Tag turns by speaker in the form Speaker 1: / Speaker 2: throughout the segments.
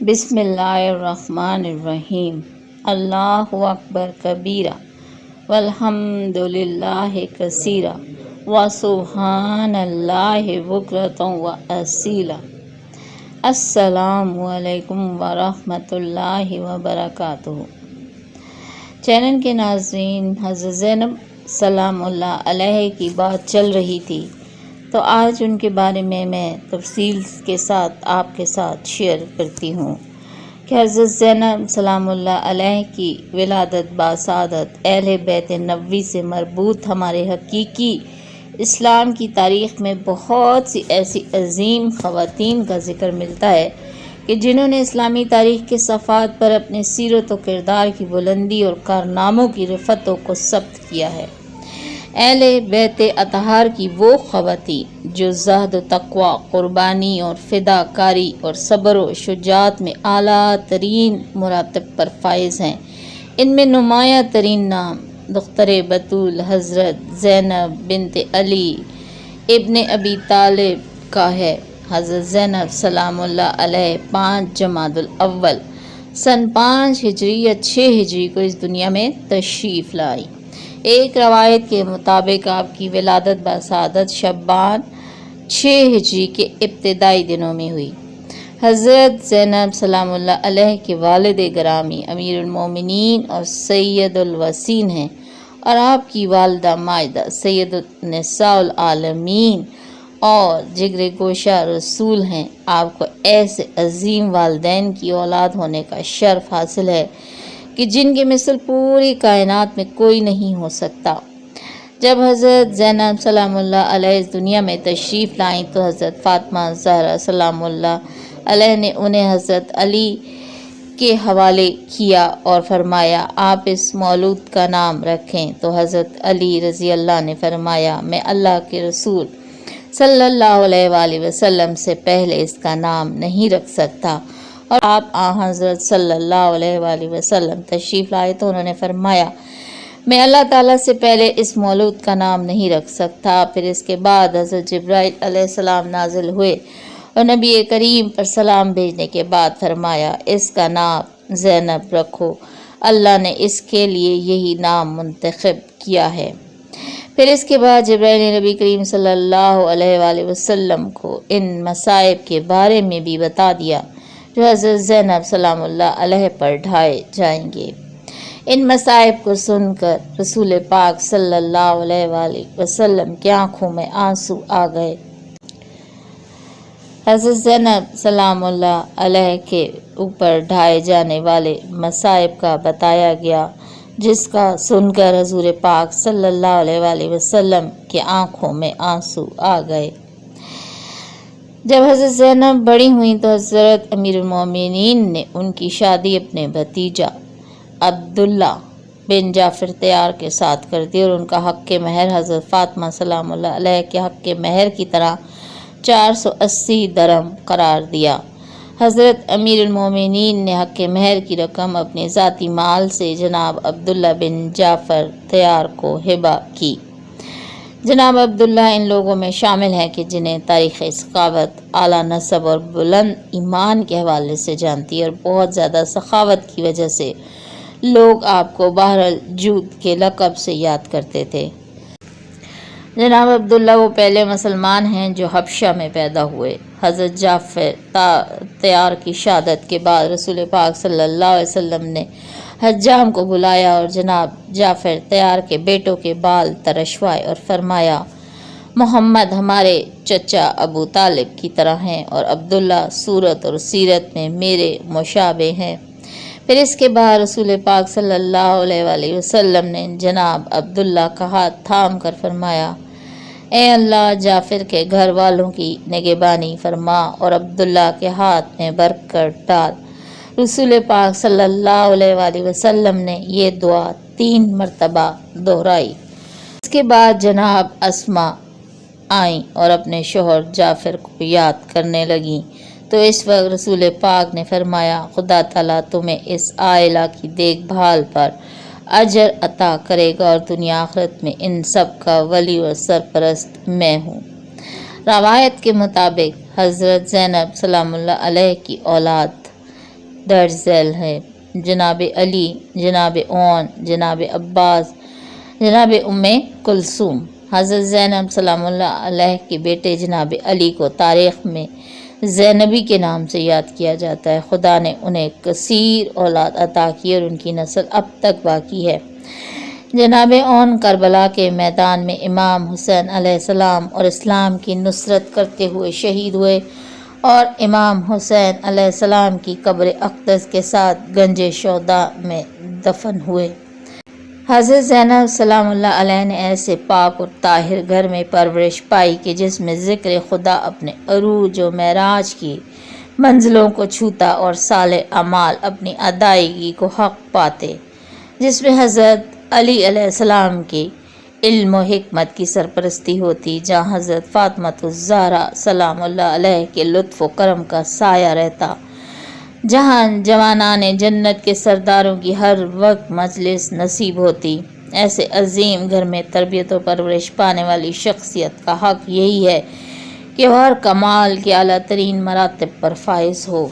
Speaker 1: بسم اللہ الرحمن الرحیم۔ اللہ اکبر کبیرہ والحمد للہ کثیرہ وسبحان اللہ بکرۃ واصیلا۔ السلام علیکم ورحمۃ اللہ وبرکاتہ۔ چینل کے ناظرین، حضرت زینب سلام اللہ علیہ کی بات چل رہی تھی تو آج ان کے بارے میں تفصیل کے ساتھ آپ کے ساتھ شیئر کرتی ہوں کہ حضرت زینب سلام اللہ علیہ کی ولادت باسعادت اہل بیت نبوی سے مربوط ہمارے حقیقی اسلام کی تاریخ میں بہت سی ایسی عظیم خواتین کا ذکر ملتا ہے کہ جنہوں نے اسلامی تاریخ کے صفحات پر اپنے سیرت و کردار کی بلندی اور کارناموں کی رفتوں کو ثبت کیا ہے۔ اہل بیت اطہار کی وہ خواتین جو زہد و تقوی، قربانی اور فداکاری اور صبر و شجاعت میں اعلیٰ ترین مراتب پر فائز ہیں، ان میں نمایاں ترین نام دختر بطول حضرت زینب بنت علی ابن ابی طالب کا ہے۔ حضرت زینب سلام اللہ علیہ 5 جمادی الاول سن 5 ہجری یا 6 ہجری کو اس دنیا میں تشریف لائی۔ ایک روایت کے مطابق آپ کی ولادت باسعادت شعبان 6 ہجری کے ابتدائی دنوں میں ہوئی۔ حضرت زینب سلام اللہ علیہ کے والد گرامی امیر المومنین اور سید الوصین ہیں، اور آپ کی والدہ مائدہ سید النساء العالمین اور جگر گوشہ رسول ہیں۔ آپ کو ایسے عظیم والدین کی اولاد ہونے کا شرف حاصل ہے کہ جن کے مثل پوری کائنات میں کوئی نہیں ہو سکتا۔ جب حضرت زینب سلام اللہ علیہ اس دنیا میں تشریف لائیں تو حضرت فاطمہ زہرا سلام اللہ علیہ نے انہیں حضرت علی کے حوالے کیا اور فرمایا آپ اس مولود کا نام رکھیں، تو حضرت علی رضی اللہ نے فرمایا میں اللہ کے رسول صلی اللہ علیہ وآلہ وسلم سے پہلے اس کا نام نہیں رکھ سکتا، اور آپ حضرت صلی اللہ علیہ وآلہ وسلم تشریف لائے تو انہوں نے فرمایا میں اللہ تعالیٰ سے پہلے اس مولود کا نام نہیں رکھ سکتا۔ پھر اس کے بعد حضرت جبرائیل علیہ السلام نازل ہوئے اور نبی کریم پر سلام بھیجنے کے بعد فرمایا اس کا نام زینب رکھو، اللہ نے اس کے لیے یہی نام منتخب کیا ہے۔ پھر اس کے بعد جبرائیل نے نبی کریم صلی اللہ علیہ وآلہ وسلم کو ان مصائب کے بارے میں بھی بتا دیا جو حضرت زینب سلام اللہ علیہ پر ڈھائے جائیں گے۔ ان مصائب کو سن کر رسول پاک صلی اللہ علیہ وآلہ وسلم کی آنکھوں میں آنسو آ گئے۔ حضرت زینب سلام اللہ علیہ کے اوپر ڈھائے جانے والے مصائب کا بتایا گیا، جس کا سن کر حضور پاک صلی اللہ علیہ وآلہ وسلم کی آنکھوں میں آنسو آ گئے۔ جب حضرت زینب بڑی ہوئیں تو حضرت امیر المومنین نے ان کی شادی اپنے بھتیجا عبداللہ بن جعفر طیار کے ساتھ کر دی اور ان کا حق مہر حضرت فاطمہ سلام اللہ علیہ کے حق مہر کی طرح 480 درہم قرار دیا۔ حضرت امیر المومنین نے حق مہر کی رقم اپنے ذاتی مال سے جناب عبداللہ بن جعفر طیار کو ہبہ کی۔ جناب عبداللہ ان لوگوں میں شامل ہیں کہ جنہیں تاریخ سخاوت، اعلیٰ نسب اور بلند ایمان کے حوالے سے جانتی ہے، اور بہت زیادہ سخاوت کی وجہ سے لوگ آپ کو بحر الجود کے لقب سے یاد کرتے تھے۔ جناب عبداللہ وہ پہلے مسلمان ہیں جو حبشہ میں پیدا ہوئے۔ حضرت جعفر طیار کی شہادت کے بعد رسول پاک صلی اللہ علیہ وسلم نے حجام کو بلایا اور جناب جعفر طیار کے بیٹوں کے بال ترشوائے اور فرمایا محمد ہمارے چچا ابو طالب کی طرح ہیں اور عبداللہ صورت اور سیرت میں میرے مشابہ ہیں۔ پھر اس کے بعد رسول پاک صلی اللہ علیہ وآلہ وسلم نے جناب عبداللہ کا ہاتھ تھام کر فرمایا اے اللہ جعفر کے گھر والوں کی نگہبانی فرما اور عبداللہ کے ہاتھ میں برکت ڈال۔ رسول پاک صلی اللہ علیہ وآلہ وسلم نے یہ دعا 3 مرتبہ دہرائی۔ اس کے بعد جناب اسما آئیں اور اپنے شوہر جعفر کو یاد کرنے لگیں تو اس وقت رسول پاک نے فرمایا خدا تعالیٰ تمہیں اس عائلہ کی دیکھ بھال پر اجر عطا کرے گا اور دنیا آخرت میں ان سب کا ولی و سرپرست میں ہوں۔ روایت کے مطابق حضرت زینب سلام اللہ علیہ کی اولاد درج ذیل ہے۔ جناب علی، جناب اون، جناب عباس، جناب ام کلثوم۔ حضرت زینب سلام اللہ علیہ کے بیٹے جناب علی کو تاریخ میں زینبی کے نام سے یاد کیا جاتا ہے۔ خدا نے انہیں کثیر اولاد عطا کی اور ان کی نسل اب تک باقی ہے۔ جناب اون کربلا کے میدان میں امام حسین علیہ السلام اور اسلام کی نصرت کرتے ہوئے شہید ہوئے اور امام حسین علیہ السلام کی قبر اقدس کے ساتھ گنج شہداء میں دفن ہوئے۔ حضرت زینب سلام اللہ علیہ نے ایسے پاک اور طاہر گھر میں پرورش پائی کہ جس میں ذکر خدا اپنے عروج و معراج کی منزلوں کو چھوتا اور صالح اعمال اپنی ادائیگی کو حق پاتے، جس میں حضرت علی علیہ السلام کی علم و حکمت کی سرپرستی ہوتی، جہاں حضرت فاطمۃ الزہرا سلام اللہ علیہ کے لطف و کرم کا سایہ رہتا، جہاں جوانان جنت کے سرداروں کی ہر وقت مجلس نصیب ہوتی۔ ایسے عظیم گھر میں تربیت و پرورش پانے والی شخصیت کا حق یہی ہے کہ وہ ہر کمال کے اعلیٰ ترین مراتب پر فائز ہو۔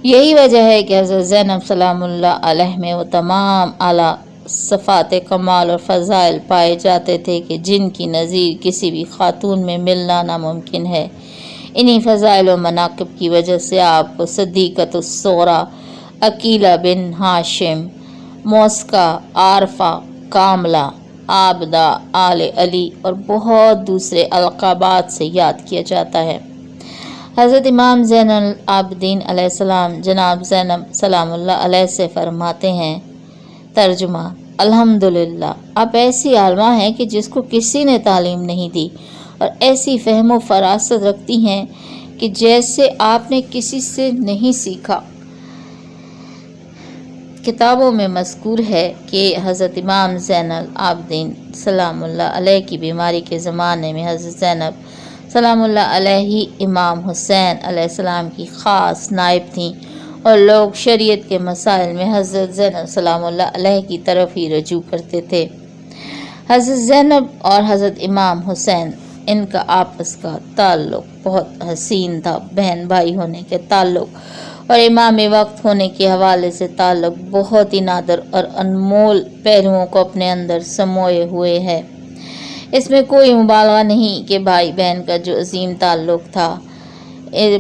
Speaker 1: یہی وجہ ہے کہ حضرت زینب سلام اللہ علیہ میں وہ تمام اعلیٰ صفات کمال اور فضائل پائے جاتے تھے کہ جن کی نظیر کسی بھی خاتون میں ملنا ناممکن ہے۔ انہی فضائل و مناقب کی وجہ سے آپ کو صدیقۃ الصغریٰ، عقیلہ بن ہاشم، موسکہ، عارفہ، کاملہ، عابدہ، آل علی اور بہت دوسرے القابات سے یاد کیا جاتا ہے۔ حضرت امام زین العابدین علیہ السلام جناب زینب سلام اللہ علیہ سے فرماتے ہیں، ترجمہ: الحمدللہ، آپ ایسی عالمہ ہیں کہ جس کو کسی نے تعلیم نہیں دی اور ایسی فہم و فراست رکھتی ہیں کہ جیسے آپ نے کسی سے نہیں سیکھا۔ کتابوں میں مذکور ہے کہ حضرت امام زین العابدین سلام اللہ علیہ کی بیماری کے زمانے میں حضرت زینب سلام اللہ علیہ ہی امام حسین علیہ السلام کی خاص نائب تھیں اور لوگ شریعت کے مسائل میں حضرت زینب سلام اللہ علیہ کی طرف ہی رجوع کرتے تھے۔ حضرت زینب اور حضرت امام حسین، ان کا آپس کا تعلق بہت حسین تھا۔ بہن بھائی ہونے کے تعلق اور امام وقت ہونے کے حوالے سے تعلق بہت ہی نادر اور انمول پہلوؤں کو اپنے اندر سموئے ہوئے ہے۔ اس میں کوئی مبالغہ نہیں کہ بھائی بہن کا جو عظیم تعلق تھا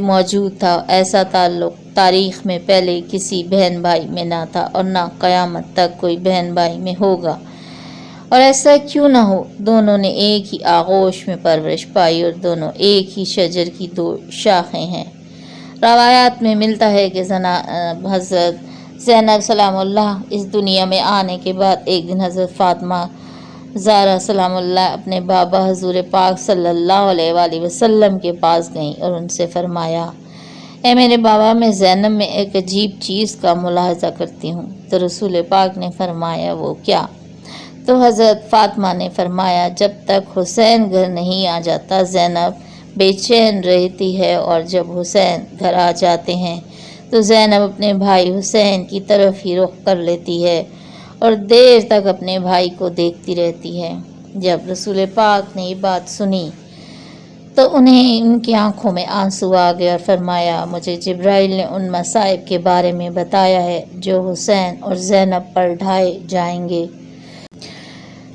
Speaker 1: موجود تھا، ایسا تعلق تاریخ میں پہلے کسی بہن بھائی میں نہ تھا اور نہ قیامت تک کوئی بہن بھائی میں ہوگا، اور ایسا کیوں نہ ہو۔ دونوں نے ایک ہی آغوش میں پرورش پائی اور دونوں ایک ہی شجر کی دو شاخیں ہیں۔ روایات میں ملتا ہے کہ حضرت زینب سلام اللہ اس دنیا میں آنے کے بعد ایک دن حضرت فاطمہ زہرا سلام اللہ اپنے بابا حضور پاک صلی اللہ علیہ وآلہ وسلم کے پاس گئیں اور ان سے فرمایا، اے میرے بابا، میں زینب میں ایک عجیب چیز کا ملاحظہ کرتی ہوں۔ تو رسول پاک نے فرمایا، وہ کیا؟ تو حضرت فاطمہ نے فرمایا، جب تک حسین گھر نہیں آ جاتا زینب بے چین رہتی ہے، اور جب حسین گھر آ جاتے ہیں تو زینب اپنے بھائی حسین کی طرف ہی رخ کر لیتی ہے اور دیر تک اپنے بھائی کو دیکھتی رہتی ہے۔ جب رسول پاک نے یہ بات سنی تو انہیں ان کی آنکھوں میں آنسو آ گئے اور فرمایا، مجھے جبرائیل نے ان مصائب کے بارے میں بتایا ہے جو حسین اور زینب پر ڈھائے جائیں گے۔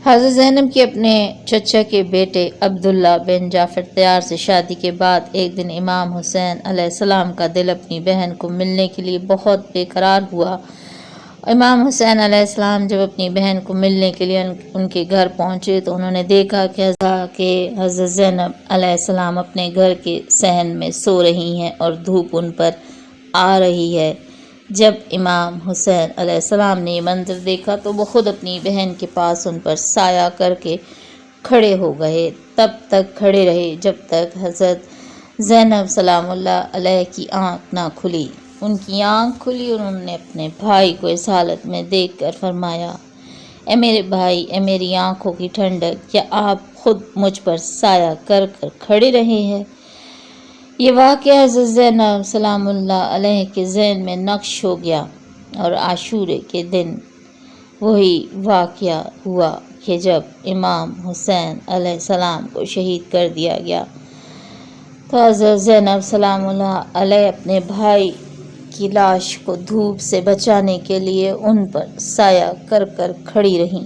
Speaker 1: حضرت زینب کی اپنے چچا کے بیٹے عبداللہ بن جعفر طیار سے شادی کے بعد ایک دن امام حسین علیہ السلام کا دل اپنی بہن کو ملنے کے لیے بہت بے قرار ہوا۔ امام حسین علیہ السلام جب اپنی بہن کو ملنے کے لیے ان کے گھر پہنچے تو انہوں نے دیکھا کہ حضرت زینب علیہ السلام اپنے گھر کے صحن میں سو رہی ہیں اور دھوپ ان پر آ رہی ہے۔ جب امام حسین علیہ السلام نے یہ منظر دیکھا تو وہ خود اپنی بہن کے پاس ان پر سایہ کر کے کھڑے ہو گئے۔ تب تک کھڑے رہے جب تک حضرت زینب سلام اللہ علیہ کی آنکھ نہ کھلی۔ ان کی آنکھ کھلی اور انہوں نے اپنے بھائی کو اس حالت میں دیکھ کر فرمایا، اے میرے بھائی، اے میری آنکھوں کی ٹھنڈک، کیا آپ خود مجھ پر سایہ کر کر کھڑے رہے ہیں؟ یہ واقعہ حضرت زینب سلام اللہ علیہ کے ذہن میں نقش ہو گیا اور عاشورے کے دن وہی واقعہ ہوا کہ جب امام حسین علیہ السلام کو شہید کر دیا گیا تو حضرت زینب سلام اللہ علیہ اپنے بھائی کی لاش کو دھوپ سے بچانے کے لیے ان پر سایہ کر کر کھڑی رہیں۔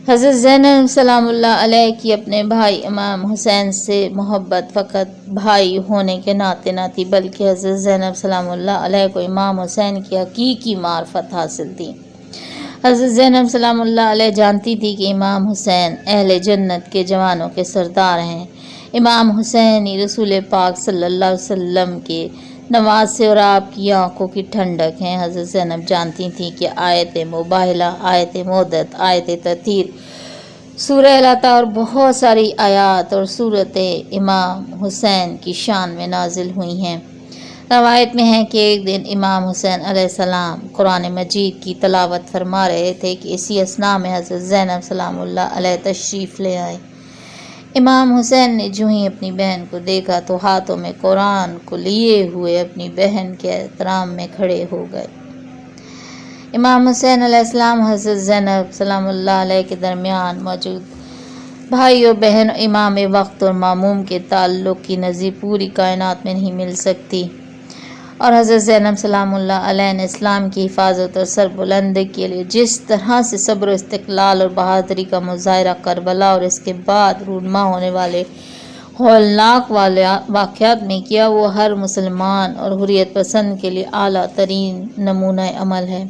Speaker 1: حضرت زینب سلام اللہ علیہ کی اپنے بھائی امام حسین سے محبت فقط بھائی ہونے کے ناطے نہ تھی، بلکہ حضرت زینب سلام اللہ علیہ کو امام حسین کی حقیقی معرفت حاصل تھی۔ حضرت زینب سلام اللہ علیہ جانتی تھی کہ امام حسین اہل جنت کے جوانوں کے سردار ہیں۔ امام حسین ہی رسول پاک صلی اللہ علیہ وسلم کے نواسے اور آپ کی آنکھوں کی ٹھنڈک ہیں۔ حضرت زینب جانتی تھی کہ آیت مباہلہ، آیت مودت، آیت تطہیر، سورہ العطا اور بہت ساری آیات اور صورتیں امام حسین کی شان میں نازل ہوئی ہیں۔ روایت میں ہے کہ ایک دن امام حسین علیہ السلام قرآن مجید کی تلاوت فرما رہے تھے کہ اسی اثناء میں حضرت زینب سلام اللہ علیہ تشریف لے آئے۔ امام حسین نے جو ہی اپنی بہن کو دیکھا تو ہاتھوں میں قرآن کو لیے ہوئے اپنی بہن کے احترام میں کھڑے ہو گئے۔ امام حسین علیہ السلام حضرت زینب سلام اللہ علیہ کے درمیان موجود بھائی و بہن، امام وقت اور ماموم کے تعلق کی نظیر پوری کائنات میں نہیں مل سکتی، اور حضرت زینب سلام اللہ علیہ نے اسلام کی حفاظت اور سربلندی کے لیے جس طرح سے صبر و استقلال اور بہادری کا مظاہرہ کربلا اور اس کے بعد رونما ہونے والے ہولناک واقعات میں کیا، وہ ہر مسلمان اور حریت پسند کے لیے اعلیٰ ترین نمونہ عمل ہے۔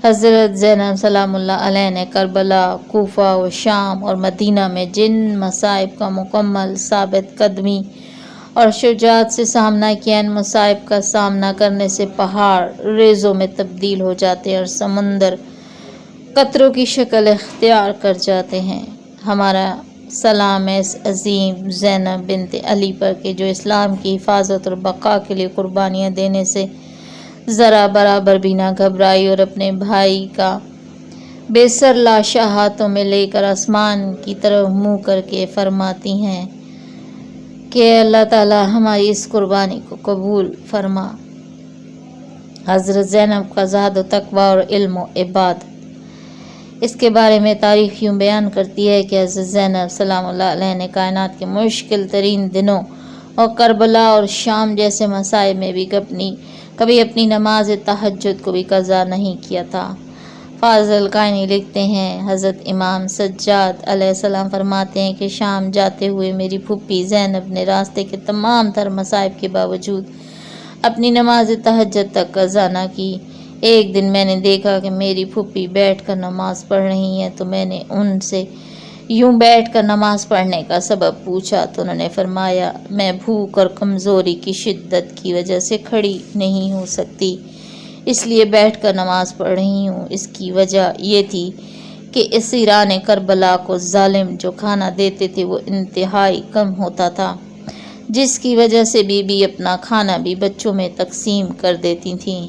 Speaker 1: حضرت زینب سلام اللہ علیہ نے کربلا، کوفہ و شام اور مدینہ میں جن مصائب کا مکمل ثابت قدمی اور شجاعت سے سامنا کیا، ان مصائب کا سامنا کرنے سے پہاڑ ریزوں میں تبدیل ہو جاتے ہیں اور سمندر قطروں کی شکل اختیار کر جاتے ہیں۔ ہمارا سلام ہے اس عظیم زینب بنت علی پر کہ جو اسلام کی حفاظت اور بقا کے لیے قربانیاں دینے سے ذرا برابر بھی نہ گھبرائی، اور اپنے بھائی کا بے سر لاشا ہاتھوں میں لے کر آسمان کی طرف منہ کر کے فرماتی ہیں کہ اللہ تعالیٰ ہماری اس قربانی کو قبول فرما۔ حضرت زینب کا زہد و تقوی اور علم و عبادت، اس کے بارے میں تاریخ یوں بیان کرتی ہے کہ حضرت زینب سلام اللہ علیہ نے کائنات کے مشکل ترین دنوں اور کربلا اور شام جیسے مصائب میں بھی کبھی اپنی نماز تہجد کو بھی قضا نہیں کیا تھا۔ فاضل قائنی لکھتے ہیں، حضرت امام سجاد علیہ السلام فرماتے ہیں کہ شام جاتے ہوئے میری پھوپھی زینب نے راستے کے تمام تر مصائب کے باوجود اپنی نماز تہجد تک قضا نہ کی۔ ایک دن میں نے دیکھا کہ میری پھوپھی بیٹھ کر نماز پڑھ رہی ہیں، تو میں نے ان سے یوں بیٹھ کر نماز پڑھنے کا سبب پوچھا تو انہوں نے فرمایا، میں بھوک اور کمزوری کی شدت کی وجہ سے کھڑی نہیں ہو سکتی، اس لیے بیٹھ کر نماز پڑھ رہی ہوں۔ اس کی وجہ یہ تھی کہ اسیران کربلا کو ظالم جو کھانا دیتے تھے وہ انتہائی کم ہوتا تھا، جس کی وجہ سے بی بی اپنا کھانا بھی بچوں میں تقسیم کر دیتی تھیں۔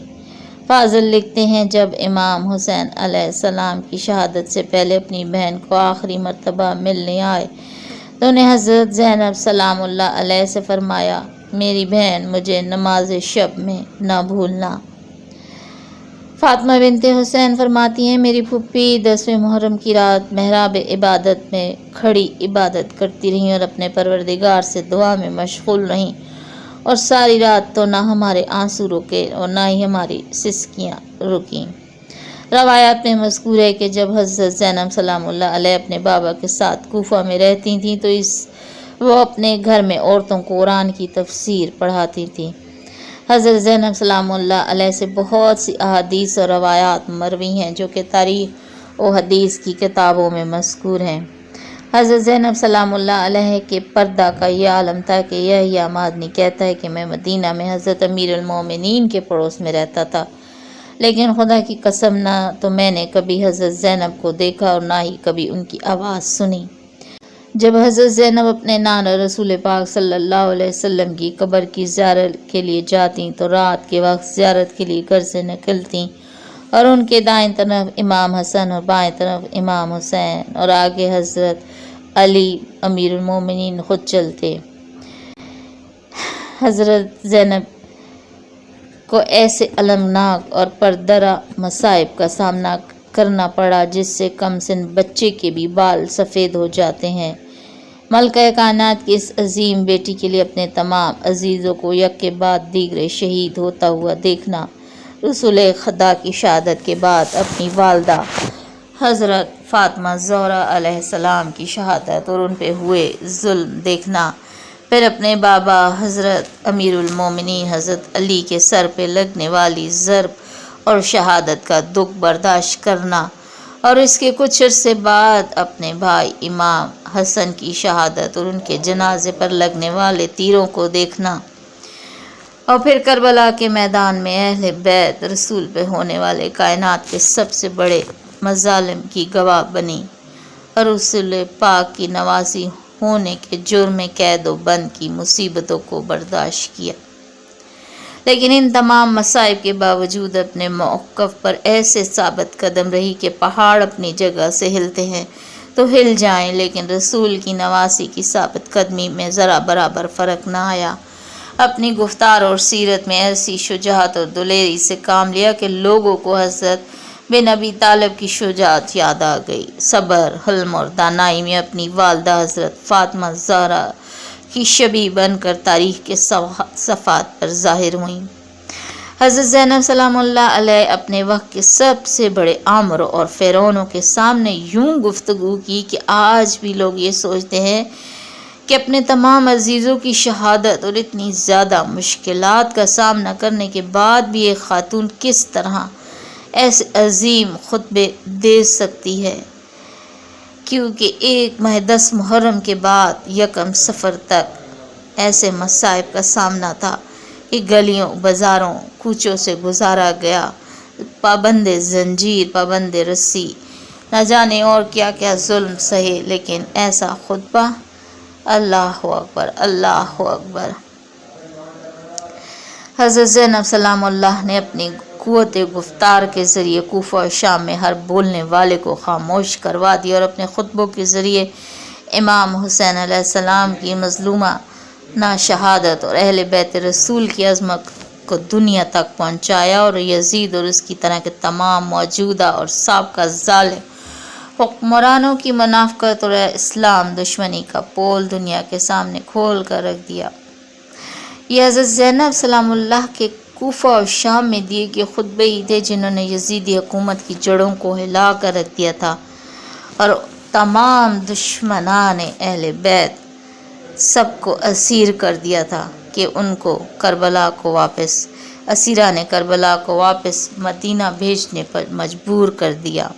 Speaker 1: فاضل لکھتے ہیں، جب امام حسین علیہ السلام کی شہادت سے پہلے اپنی بہن کو آخری مرتبہ ملنے آئے تو انہیں حضرت زینب سلام اللہ علیہ سے فرمایا، میری بہن مجھے نماز شب میں نہ بھولنا۔ فاطمہ بنت حسین فرماتی ہیں، میری پھوپھی 10ویں محرم کی رات محراب عبادت میں کھڑی عبادت کرتی رہیں اور اپنے پروردگار سے دعا میں مشغول رہیں، اور ساری رات تو نہ ہمارے آنسو رکے اور نہ ہی ہماری سسکیاں رکیں۔ روایات میں مذکور ہے کہ جب حضرت زینب سلام اللہ علیہ اپنے بابا کے ساتھ کوفہ میں رہتی تھیں تو وہ اپنے گھر میں عورتوں کو قرآن کی تفسیر پڑھاتی تھیں۔ حضرت زینب سلام اللہ علیہ سے بہت سی احادیث اور روایات مروی ہیں جو کہ تاریخ و حدیث کی کتابوں میں مذکور ہیں۔ حضرت زینب سلام اللہ علیہ کے پردہ کا یہ عالم تھا کہ یحییٰ مادنی کہتا ہے کہ میں مدینہ میں حضرت امیر المومنین کے پڑوس میں رہتا تھا، لیکن خدا کی قسم نہ تو میں نے کبھی حضرت زینب کو دیکھا اور نہ ہی کبھی ان کی آواز سنی۔ جب حضرت زینب اپنے نانا رسول پاک صلی اللہ علیہ وسلم کی قبر کی زیارت کے لیے جاتیں تو رات کے وقت زیارت کے لیے گھر سے نکلتیں اور ان کے دائیں طرف امام حسن اور بائیں طرف امام حسین اور آگے حضرت علی امیر المومنین خود چلتے۔ حضرت زینب کو ایسے المناک اور پردرہ مصائب کا سامنا کرنا پڑا جس سے کم سن بچے کے بھی بال سفید ہو جاتے ہیں۔ ملکہ کائنات کی اس عظیم بیٹی کے لیے اپنے تمام عزیزوں کو یک کے بعد دیگرے شہید ہوتا ہوا دیکھنا، رسول خدا کی شہادت کے بعد اپنی والدہ حضرت فاطمہ زہرا علیہ السلام کی شہادت اور ان پہ ہوئے ظلم دیکھنا، پھر اپنے بابا حضرت امیر المومنین حضرت علی کے سر پہ لگنے والی ضرب اور شہادت کا دکھ برداشت کرنا، اور اس کے کچھ عرصے بعد اپنے بھائی امام حسن کی شہادت اور ان کے جنازے پر لگنے والے تیروں کو دیکھنا، اور پھر کربلا کے میدان میں اہل بیت رسول پہ ہونے والے کائنات کے سب سے بڑے مظالم کی گواہ بنی، اور رسول پاک کی نوازی ہونے کے جرم قید و بند کی مصیبتوں کو برداشت کیا، لیکن ان تمام مصائب کے باوجود اپنے موقف پر ایسے ثابت قدم رہی کہ پہاڑ اپنی جگہ سے ہلتے ہیں تو ہل جائیں، لیکن رسول کی نواسی کی ثابت قدمی میں ذرا برابر فرق نہ آیا۔ اپنی گفتار اور سیرت میں ایسی شجاعت اور دلیری سے کام لیا کہ لوگوں کو حضرت بن ابی طالب کی شجاعت یاد آ گئی۔ صبر، حلم اور دانائی میں اپنی والدہ حضرت فاطمہ زہرا کی شبیہ بن کر تاریخ کے صفحات پر ظاہر ہوئیں۔ حضرت زینب سلام اللہ علیہ اپنے وقت کے سب سے بڑے آمروں اور فرعونوں کے سامنے یوں گفتگو کی کہ آج بھی لوگ یہ سوچتے ہیں کہ اپنے تمام عزیزوں کی شہادت اور اتنی زیادہ مشکلات کا سامنا کرنے کے بعد بھی ایک خاتون کس طرح ایسے عظیم خطبے دے سکتی ہے، کیونکہ ایک ماہ 10 محرم کے بعد یکم صفر تک ایسے مصائب کا سامنا تھا کہ گلیوں، بازاروں، کوچوں سے گزارا گیا، پابند زنجیر، پابند رسی، نہ جانے اور کیا کیا ظلم سہے، لیکن ایسا خطبہ، اللہ اکبر، اللہ اکبر۔ حضرت زینب سلام اللہ نے اپنی قوت گفتار کے ذریعے کوفہ و شام میں ہر بولنے والے کو خاموش کروا دیا، اور اپنے خطبوں کے ذریعے امام حسین علیہ السلام کی مظلومہ شہادت اور اہل بیت رسول کی عظمت کو دنیا تک پہنچایا، اور یزید اور اس کی طرح کے تمام موجودہ اور سابقہ ظالم حکمرانوں کی منافقت اور اسلام دشمنی کا پول دنیا کے سامنے کھول کر رکھ دیا۔ یہ حضرت زینب سلام اللہ کے کوفہ اور شام میں دیے گئے خطبے ہی تھے جنہوں نے یزیدی حکومت کی جڑوں کو ہلا کر رکھ دیا تھا، اور تمام دشمنان اہل بیت سب کو اسیر کر دیا تھا کہ ان کو کربلا کو واپس، اسیران کربلا کو واپس مدینہ بھیجنے پر مجبور کر دیا۔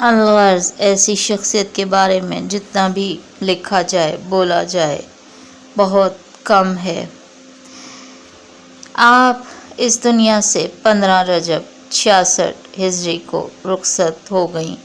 Speaker 1: الغرض ایسی شخصیت کے بارے میں جتنا بھی لکھا جائے، بولا جائے، بہت کم ہے۔ آپ اس دنیا سے 15 رجب 66 ہجری کو رخصت ہو گئیں۔